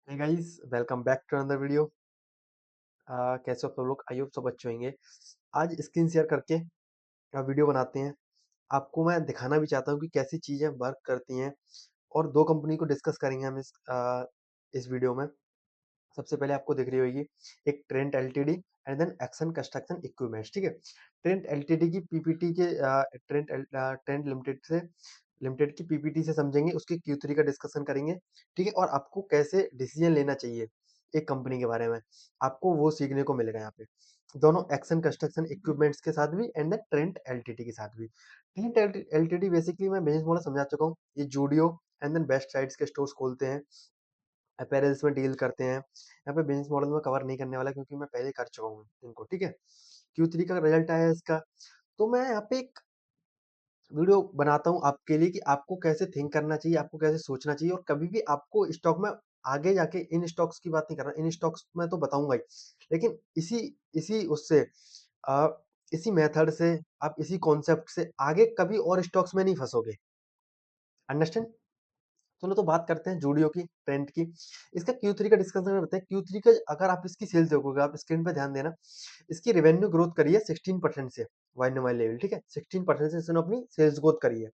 Hey guys, welcome back to another video. कैसे हो सब लोग? आई होप सब अच्छे होंगे। आज स्क्रीन शेयर करके वीडियो बनाते हैं। आपको मैं दिखाना भी चाहता हूँ कि कैसी चीज़ें वर्क करती हैं और 2 कंपनी को डिस्कस करेंगे हम इस वीडियो में। सबसे पहले आपको दिख रही होगी एक Trent LTD and then action construction equipments, ठीक है। ट्रेंट एलटीडी की पीपीटी के ट्रेंट लिमिटेड की पीपीटी से समझेंगे, उसके Q3 का डिस्कशन करेंगे, ठीक है। और आपको कैसे डिसीजन लेना चाहिए एक कंपनी के बारे में, आपको वो सीखने को मिलेगा यहाँ पे, दोनों एक्शन कंस्ट्रक्शन इक्विपमेंट्स के साथ भी एंड देन ट्रेंट एलटीडी के साथ भी। ट्रेंट एलटीडी बेसिकली मैं बिजनेस मॉडल समझा चुका हूँ। ये Zudio and then Westside के स्टोर्स खोलते हैं, अपैरेल्स में डील करते हैं। यहाँ पे बिजनेस मॉडल में कवर नहीं करने वाला क्योंकि मैं पहले कर चुका हूँ इनको, ठीक है। Q3 का रिजल्ट आया है इसका। तो मैं यहाँ पे एक वीडियो बनाता हूँ आपके लिए कि आपको कैसे थिंक करना चाहिए, आपको कैसे सोचना चाहिए, और कभी भी आपको स्टॉक में आगे जाके इन स्टॉक्स की बात नहीं कर रहा, इन स्टॉक्स में तो बताऊंगा ही, लेकिन इसी इसी उससे अ, इसी मेथड से आप इसी कॉन्सेप्ट से आगे कभी और स्टॉक्स में नहीं फंसोगे। अंडरस्टैंड? चलो तो बात करते हैं जूडियो की, ट्रेंड की। इसका Q3 का डिस्कशन करते हैं। Q3 का अगर आप इसकी सेल्स देखोगे, आप स्क्रीन पे ध्यान देना, इसकी रेवेन्यू ग्रोथ करी है 16% से, वाई लेवल, ठीक है। 16% से इसने अपनी सेल्स ग्रोथ करी है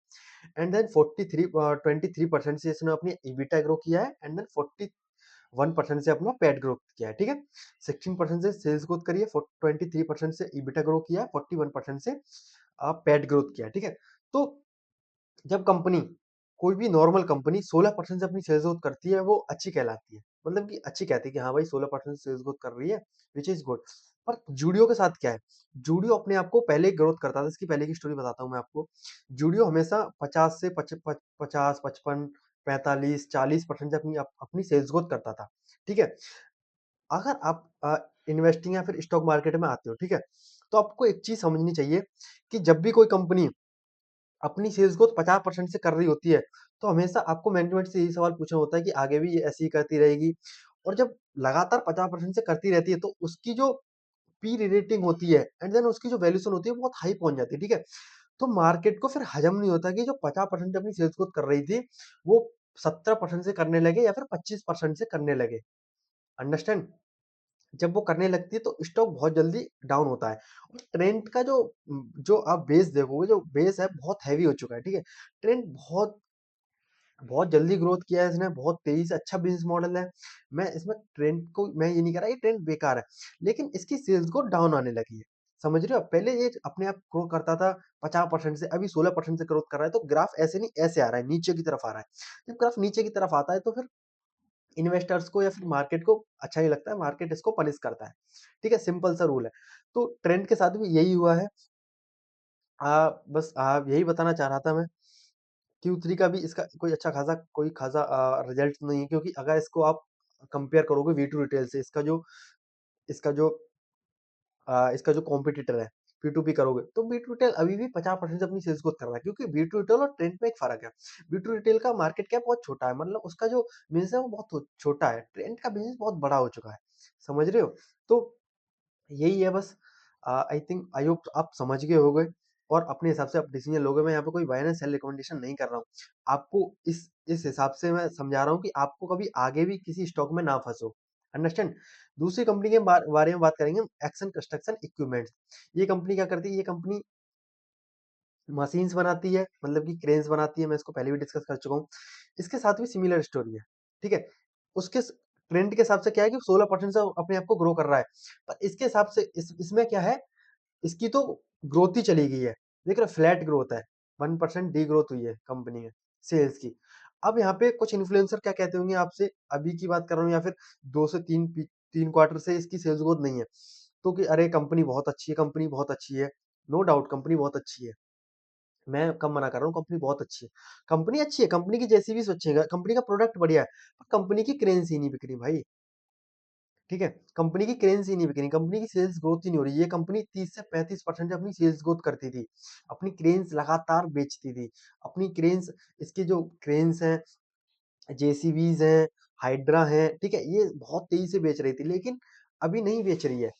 एंड देन 23% से इसने अपनी ईबिटा ग्रो किया है एंड देन 41% से अपना पैट ग्रोथ किया है, ठीक है। 16% से सेल्स ग्रोथ करी है, 23% से ईबिटा ग्रो किया है, 41% से पैट ग्रोथ किया है, ठीक है। तो जब कंपनी, कोई भी नॉर्मल कंपनी 16% से अपनी सेल्स ग्रोथ करती है, वो अच्छी कहलाती है। मतलब कि अच्छी कहती है कि हाँ भाई 16% सेल्स ग्रोथ कर रही है, विच इज गुड। पर जूडियो के साथ क्या है, जूडियो अपने आप को पहले ग्रोथ करता था। इसकी पहले की स्टोरी बताता हूँ मैं आपको। जूडियो हमेशा 50 से 50, 55, 45, 40% से अपनी सेल्स ग्रोथ करता था, ठीक है। अगर आप इन्वेस्टिंग या फिर स्टॉक मार्केट में आते हो, ठीक है, तो आपको एक चीज समझनी चाहिए कि जब भी कोई कंपनी अपनी सेल्स ग्रोथ 50% से कर रही होती है, तो हमेशा आपको मैनेजमेंट से यही सवाल पूछना होता है कि आगे भी ये ऐसे ही करती रहेगी। और जब लगातार 50% से करती रहती है, तो उसकी जो पी रेटिंग होती है एंड देन उसकी जो वैल्यूएशन होती है, वो बहुत हाई पहुंच जाती है, ठीक है। तो मार्केट को फिर हजम नहीं होता कि जो 50% अपनी सेल्स ग्रोथ कर रही थी, वो 17% से करने लगे या फिर 25% से करने लगे। अंडरस्टैंड? जब वो करने लगती है तो स्टॉक बहुत जल्दी डाउन होता है। और ट्रेंड का जो आप बेस देखोगे, जो बेस है बहुत हैवी हो चुका है, ठीक है। ट्रेंड बहुत बहुत जल्दी ग्रोथ किया है इसने, बहुत तेजी से, अच्छा बिजनेस मॉडल है। मैं इसमें ट्रेंड को मैं ये नहीं कह रहा ये ट्रेंड बेकार है, लेकिन इसकी सेल्स ग्रोथ डाउन आने लगी है। समझ रहे हो? पहले ये अपने आप ग्रो करता था 50% से, अभी 16% से ग्रोथ कर रहा है। तो ग्राफ ऐसे नहीं, ऐसे आ रहा है, नीचे की तरफ आ रहा है। जब ग्राफ नीचे की तरफ आता है तो फिर इन्वेस्टर्स को या फिर मार्केट को अच्छा नहीं लगता है, मार्केट इसको पनिश करता है, ठीक है। सिंपल सा रूल है। तो ट्रेंड के साथ भी यही हुआ है। बस यही बताना चाह रहा था मैं। Q3 का भी इसका कोई खासा रिजल्ट नहीं है, क्योंकि अगर इसको आप कंपेयर करोगे V2 रिटेल से, इसका जो इसका जो कॉम्पिटिटर है P2P करोगे, तो V2 रिटेल अभी भी 50% से अपनी सेल्स ग्रोथ कर रहा है, क्योंकि V2 रिटेल और ट्रेंड में एक फर्क है। V2 रिटेल का मार्केट कैप बहुत छोटा है, मतलब उसका जो बिजनेस है वो बहुत छोटा है। ट्रेंड का बिजनेस बहुत बड़ा हो चुका है। समझ रहे हो? तो यही है बस। आई थिंक, आई होप आप समझ गए होंगे और अपने हिसाब से आप डिसीजन लोगे। मैं यहाँ पे कोई बाय एंड सेल रिकमेंडेशन नहीं कर रहा हूँ। आपको इस हिसाब से मैं समझा रहा हूँ कि आपको कभी आगे भी किसी स्टॉक में ना फंसो। अंडरस्टैंड? दूसरी कंपनी के बारे में बात करेंगे हम, एक्शन कंस्ट्रक्शन इक्विपमेंट्स। ये कंपनी क्या करती है? ये कंपनी मशीन्स बनाती है, मतलब कि क्रेन्स बनाती है। मैं इसको पहले भी डिस्कस कर चुका हूँ। इसके साथ भी सिमिलर स्टोरी है, ठीक है। उसके ट्रेंड के हिसाब से क्या है कि 16% से अपने आप को ग्रो कर रहा है। पर इसके हिसाब से इसमें क्या है, इसकी तो ग्रोथ ही चली गई है। देख रहे हो, फ्लैट ग्रोथ है, 1% डी ग्रोथ हुई है कंपनी में सेल्स की। अब यहाँ पे कुछ इन्फ्लुएंसर क्या कहते होंगे आपसे, अभी की बात कर रहा हूँ या फिर 2 से 3 क्वार्टर से इसकी सेल्स ग्रोथ नहीं है, तो कि अरे कंपनी बहुत अच्छी है, कंपनी बहुत अच्छी है। नो डाउट कंपनी बहुत अच्छी है, मैं कब मना कर रहा हूँ, कंपनी बहुत अच्छी है। कंपनी अच्छी है, कंपनी की जेसीबीज अच्छी है, कंपनी का प्रोडक्ट बढ़िया है, पर कंपनी की करेंसी ही नहीं बिक रही भाई, ठीक है। कंपनी की करेंसी नहीं बिक रही, कंपनी की सेल्स ग्रोथ ही नहीं हो रही। ये कंपनी 30 से 35% अपनी सेल्स ग्रोथ करती थी, अपनी क्रेन्स लगातार बेचती थी। अपनी क्रेन्स, इसकी जो क्रेन्स हैं, जेसीबीज हैं, हाइड्रा हैं, ठीक है, ये बहुत तेजी से बेच रही थी, लेकिन अभी नहीं बेच रही है।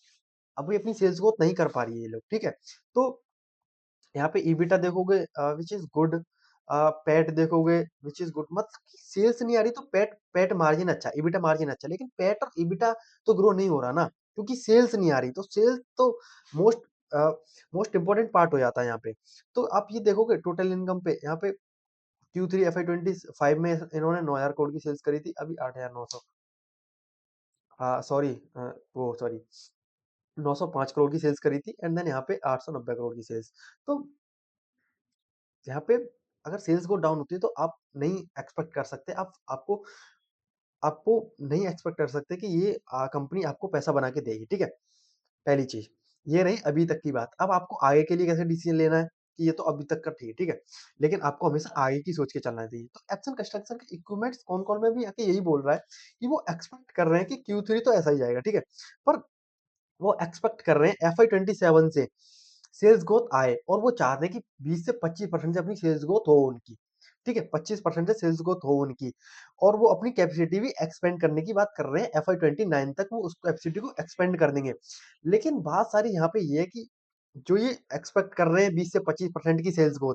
अभी अपनी सेल्स ग्रोथ नहीं कर पा रही है ये लोग, ठीक है। तो यहाँ पे ईबिटा देखोगे, विच इज गुड। पैट देखोगे व्हिच इज़ गुड, मतलब कि सेल्स नहीं आ रही तो पैट पैट मार्जिन अच्छा, एबिटा मार्जिन अच्छा, लेकिन पैट और एबिटा तो ग्रो नहीं हो रहा ना, क्योंकि सेल्स नहीं आ रही, तो सेल्स तो मोस्ट अ, मोस्ट इम्पोर्टेंट पार्ट हो जाता है यहाँ पे। तो आप ये देखोगे टोटल इनकम पे, यहाँ पे Q3 FY25 में इन्होंने 9,000 करोड़ की सेल्स करी थी, अभी 8,900, सॉरी, वो सॉरी 905 करोड़ की सेल्स करी थी, एंड देन यहाँ पे 890 करोड़ की सेल्स। तो यहाँ पे अगर सेल्स ग्रोथ डाउन होती है तो आप नहीं एक्सपेक्ट कर सकते, आप आपको आपको नहीं एक्सपेक्ट कर सकते कि ये कंपनी आपको पैसा बना के देगी, ठीक है? पहली चीज़, ये रही अभी तक की बात। अब आपको आगे के लिए कैसे डिसीज़न लेना है कि ये तो अभी तक का ठीक है? लेकिन आपको हमेशा आगे की सोच के चलना चाहिए। तो एक्शन कंस्ट्रक्शन के इक्विपमेंट्स कौन-कौन में भी आके यही बोल रहा है कि वो एक्सपेक्ट कर रहे हैं कि Q3 तो ऐसा ही जाएगा, ठीक है? पर वो एक्सपेक्ट कर रहे हैं FY27 से सेल्स ग्रोथ आए, और वो चाहते हैं कि 20 से 25% से अपनी सेल्स ग्रोथ हो उनकी, ठीक है? 25% से सेल्स ग्रोथ हो उनकी, और वो अपनी कैपेसिटी भी एक्सपेंड करने की बात कर रहे हैं, FY29 तक वो उस कैपेसिटी को एक्सपेंड कर देंगे। लेकिन बात सारी यहाँ पे ये है कि जो ये एक्सपेक्ट कर रहे हैं 20 से 25% की सेल्स ग्रोथ,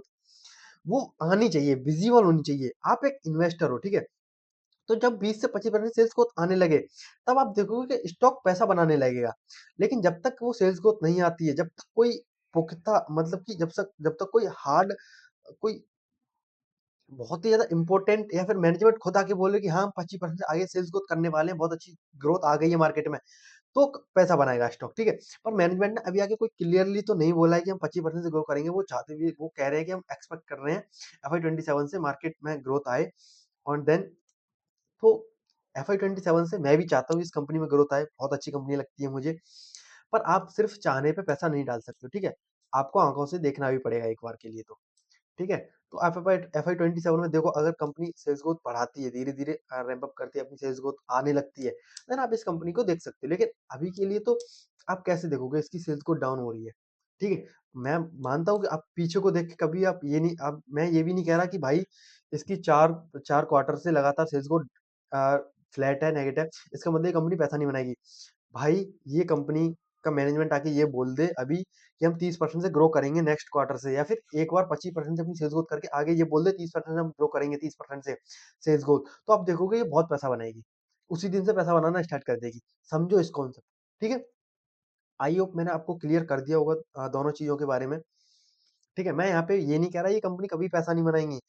वो आनी चाहिए, विज़िबल होनी चाहिए। आप एक इन्वेस्टर हो, ठीक है? तो जब 20 से 25% सेल्स ग्रोथ आने लगे, तब आप देखोगे कि स्टॉक पैसा बनाने लगेगा। लेकिन जब तक वो सेल्स ग्रोथ नहीं आती है, जब तक कोई पुख्ता, मतलब कि जब तक कोई हार्ड, कोई बहुत ही ज़्यादा इम्पोर्टेंट, या फिर मैनेजमेंट खुद आके बोले कि हाँ, हम 25% से आगे सेल्स ग्रोथ करने वाले हैं, बहुत अच्छी ग्रोथ आ गई है मार्केट में, तो पैसा बनाएगा स्टॉक, ठीक है? पर मैनेजमेंट ने अभी आके कोई क्लियरली तो नहीं बोला है कि हम 25% से ग्रो करेंगे, वो चाहते भी, वो कह रहे हैं कि हम एक्सपेक्ट कर रहे हैं FY27 से मार्केट में ग्रोथ आए, और देन तो FY27 से मैं भी चाहता हूँ इस कंपनी में ग्रोथ आए, बहुत अच्छी कंपनी लगती है मुझे। पर आप सिर्फ चाहने पे पैसा नहीं डाल सकते हो, ठीक है? आपको आँखों से देखना भी पड़ेगा एक बार के लिए तो, ठीक है? तो आप FY27 में देखो, अगर कंपनी सेल्स ग्रोथ बढ़ाती है, धीरे-धीरे रैंप अप करती है, अपनी सेल्स ग्रोथ आने लगती है, देन आप इस कंपनी को देख सकते हो। लेकिन अभी के लिए तो आप कैसे देखोगे, इसकी सेल्स ग्रोथ डाउन हो रही है, ठीक है? मैं मानता हूँ कि आप पीछे को देख के कभी आप ये नहीं, आप, मैं ये भी नहीं कह रहा कि भाई इसकी 4 क्वार्टर से लगातार सेल्स ग्रोथ अ, फ्लैट है, नेगेटिव है, इसका मतलब ये कंपनी पैसा नहीं बनाएगी। भाई, ये कंपनी का मैनेजमेंट आके ये बोल दे अभी कि हम 30% से ग्रो करेंगे नेक्स्ट क्वार्टर से, या फिर एक बार 25% से अपनी सेल्स ग्रोथ करके आगे ये बोल दे 30% हम ग्रो करेंगे, 30% से सेल्स ग्रोथ, तो आप देखोगे ये बहुत पैसा बनाएगी। उसी दिन से पैसा बनाना स्टार्ट कर देगी। समझो इस कॉन्सेप्ट, ठीक है? आई होप मैंने आपको क्लियर कर दिया होगा दोनों चीज़ों के बारे में। ठीक है? मैं यहाँ पे ये नहीं कह रहा ये कंपनी कभी पैसा नहीं बनाएँगी।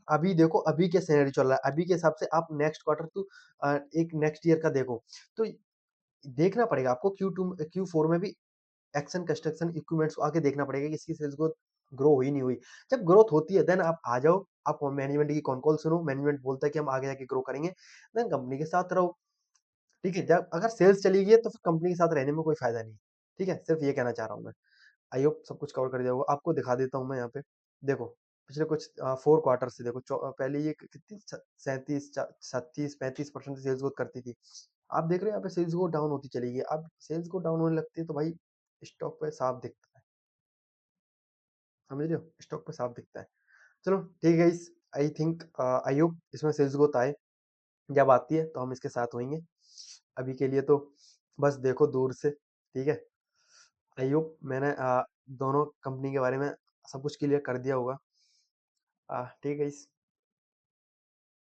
अभी देखो, अभी क्या सिनेरियो चल रहा है, अभी के हिसाब से आप नेक्स्ट क्वार्टर टू एक नेक्स्ट ईयर का देखो, तो देखना पड़ेगा आपको Q4 में भी एक्शन कंस्ट्रक्शन इक्विपमेंट्स को आके देखना पड़ेगा कि इसकी सेल्स ग्रोथ ग्रो हुई नहीं हुई। जब ग्रोथ होती है देन आप आ जाओ, आप मैनेजमेंट की कॉन कॉल सुनो, मैनेजमेंट बोलता है कि हम आगे जाके ग्रो करेंगे, देन कंपनी के साथ रहो। ठीक है? जब अगर सेल्स चली गई है तो फिर कंपनी के साथ रहने में कोई फ़ायदा नहीं। ठीक है? सिर्फ ये कहना चाह रहा हूँ मैं। आई होप सब कुछ कवर कर दिया होगा। आपको दिखा देता हूँ मैं यहाँ पे। देखो, पिछले कुछ 4 क्वार्टर से देखो, पहले ये कितनी 37 37-35% की सेल्स ग्रोथ करती थी। आप देख रहे हो यहाँ पे सेल्स ग्रोथ डाउन होती चली गई है। अब सेल्स ग्रोथ डाउन होने लगती है तो भाई स्टॉक पे साफ दिखता है। समझ रहे हो? स्टॉक पे साफ दिखता है। चलो ठीक है guys, I think I hope इसमें सेल्स ग्रोथ आए। जब आती है तो हम इसके साथ होंगे। अभी के लिए तो बस देखो दूर से, ठीक है? आई होप मैंने दोनों कंपनी के बारे में सब कुछ क्लियर कर दिया होगा। ठीक है गाइस।